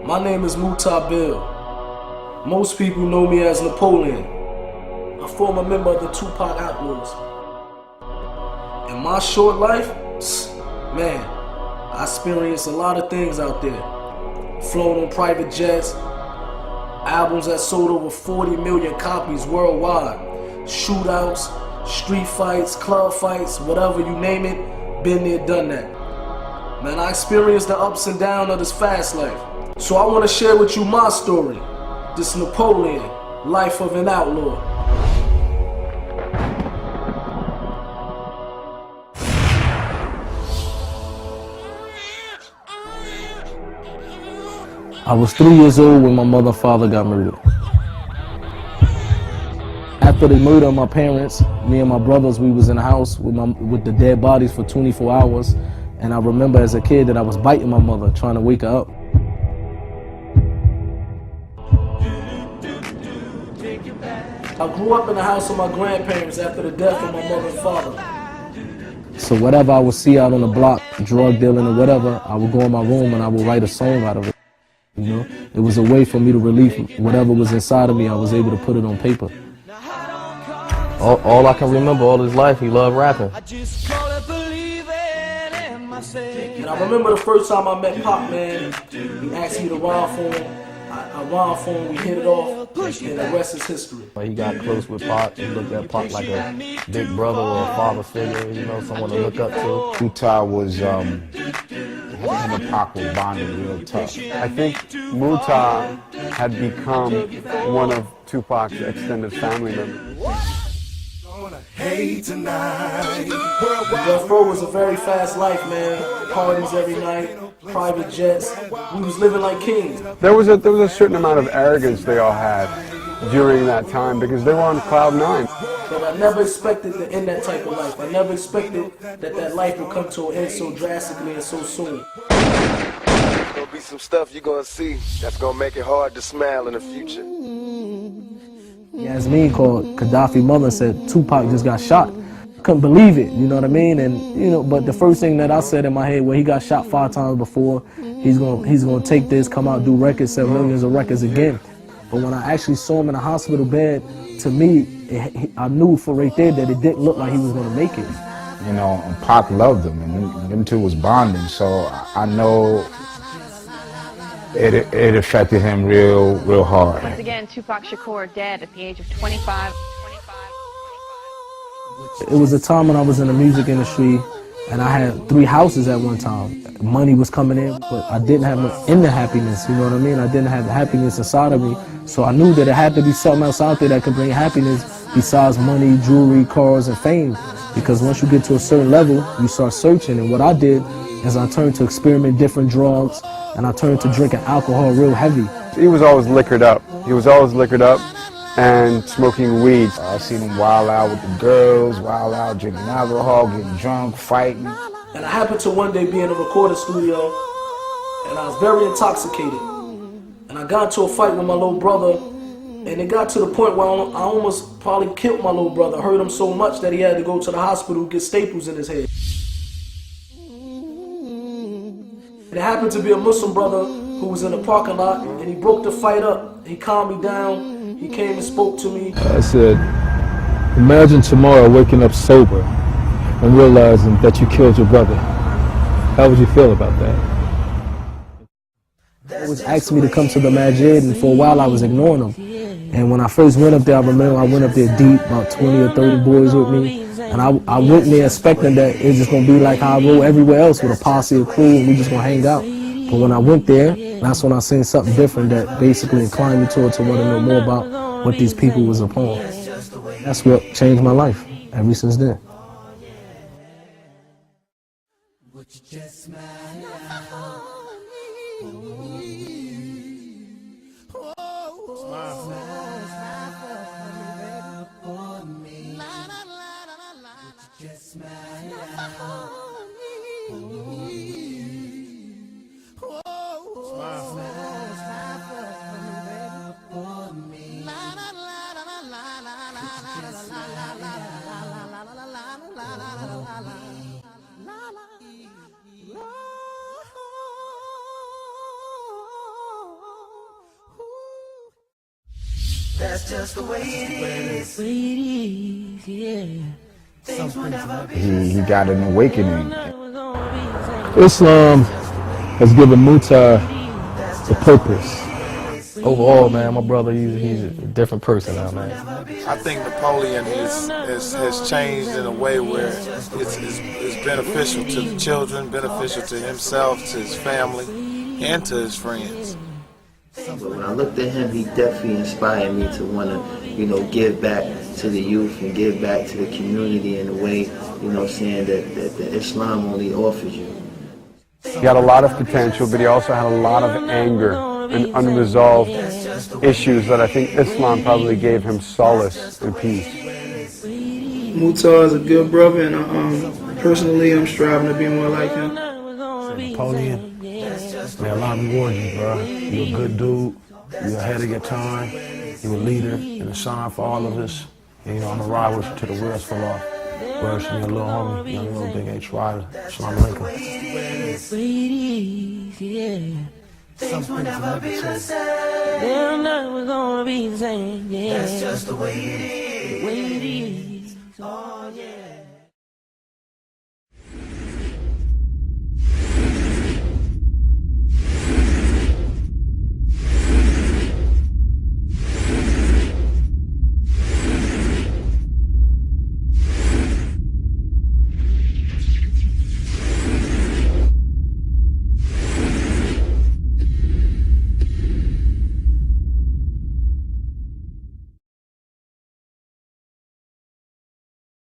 My name is Mutah Beal. Most people know me as Napoleon, a former member of the Tupac Outlaws. In my short life, man, I experienced a lot of things out there. Flown on private jets, albums that sold over 40 million copies worldwide, shootouts, street fights, club fights, whatever you name it, been there, done that. Man, I experienced the ups and downs of this fast life. So I want to share with you my story, this Napoleon, life of an outlaw. I was 3 years old when my mother and father got murdered. After they murdered my parents, me and my brothers, we was in the house with the dead bodies for 24 hours. And I remember as a kid that I was biting my mother, trying to wake her up. I grew up in the house of my grandparents after the death of my mother and father. So whatever I would see out on the block, drug dealing or whatever, I would go in my room and I would write a song out of it. You know, it was a way for me to relieve whatever was inside of me. I was able to put it on paper. All I can remember all his life, he loved rapping. And I remember the first time I met Pop, man, he asked me to rhyme for him. I rhymed for him, we hit it off, and the rest is history. He got close with Pop. He looked at Pop like a big brother or a father figure, you know, someone to look up to. Mutah was, him and Pac were bonded real tough. I think Mutah had become one of Tupac's extended family members. Death Row was a very fast life, man. Parties every night, private jets. We was living like kings. There was a certain amount of arrogance they all had during that time because they were on cloud nine. But I never expected to end that type of life. I never expected that life would come to an end so drastically and so soon. There's gonna be some stuff you're gonna see that's gonna make it hard to smile in the future. Yasmin called Gaddafi's mother and said Tupac just got shot. Couldn't believe it, you know what I mean? And you know, but the first thing that I said in my head, well, he got shot 5 times before. He's gonna take this, come out, do records, sell millions of records again. But when I actually saw him in a hospital bed, to me, I knew for right there that it didn't look like he was gonna make it. You know, Pac loved him, and them two was bonding. So I know it affected him real hard. Once again, Tupac Shakur dead at the age of 25. It was a time when I was in the music industry and I had 3 houses at one time. Money was coming in, but I didn't have no inner happiness, you know what I mean? I didn't have happiness inside of me. So I knew that it had to be something else out there that could bring happiness besides money, jewelry, cars, and fame. Because once you get to a certain level, you start searching. And what I did is I turned to experiment different drugs, and I turned to drinking alcohol real heavy. He was always liquored up. He was always liquored up and smoking weed. I seen him wild out with the girls, wild out drinking alcohol, getting drunk, fighting. And I happened to one day be in a recording studio, and I was very intoxicated. And I got into a fight with my little brother, and it got to the point where I almost probably killed my little brother. Hurt him so much that he had to go to the hospital, get staples in his head. And it happened to be a Muslim brother who was in the parking lot, and he broke the fight up. He calmed me down. He came and spoke to me. I said, imagine tomorrow waking up sober and realizing that you killed your brother. How would you feel about that? They always asked me to come to the Masjid, and for a while I was ignoring them. And when I first went up there, I remember I went up there deep, about 20 or 30 boys with me. And I went there expecting that it's just going to be like how I roll everywhere else with a posse of crew and we just going to hang out. But when I went there, that's when I seen something different that basically inclined me to want to know more about what these people was upon. That's what changed my life ever since then. He got an awakening. Islam has given Mutah a purpose. Overall, man, my brother, he's a different person now, man. I think Napoleon has changed in a way where it's beneficial to the children, beneficial to himself, to his family, and to his friends. But when I looked at him, he definitely inspired me to want to, give back to the youth and give back to the community in a way, saying that the Islam only offers you. He had a lot of potential, but he also had a lot of anger and unresolved issues that I think Islam probably gave him solace and peace. Mutah is a good brother, and personally, I'm striving to be more like him. Napoleon, man, Allah reward you, bro. You're a good dude. You're ahead of your time. You're a leader and a sign for all of us. And, I'm going to ride with you till the wheels fall off. Words from your little homie, your little big H-Rider. Assalamu alaikum. Things will never be the same. They're never gonna be the same. Yeah. That's just the way it is. The way it is. Oh yeah.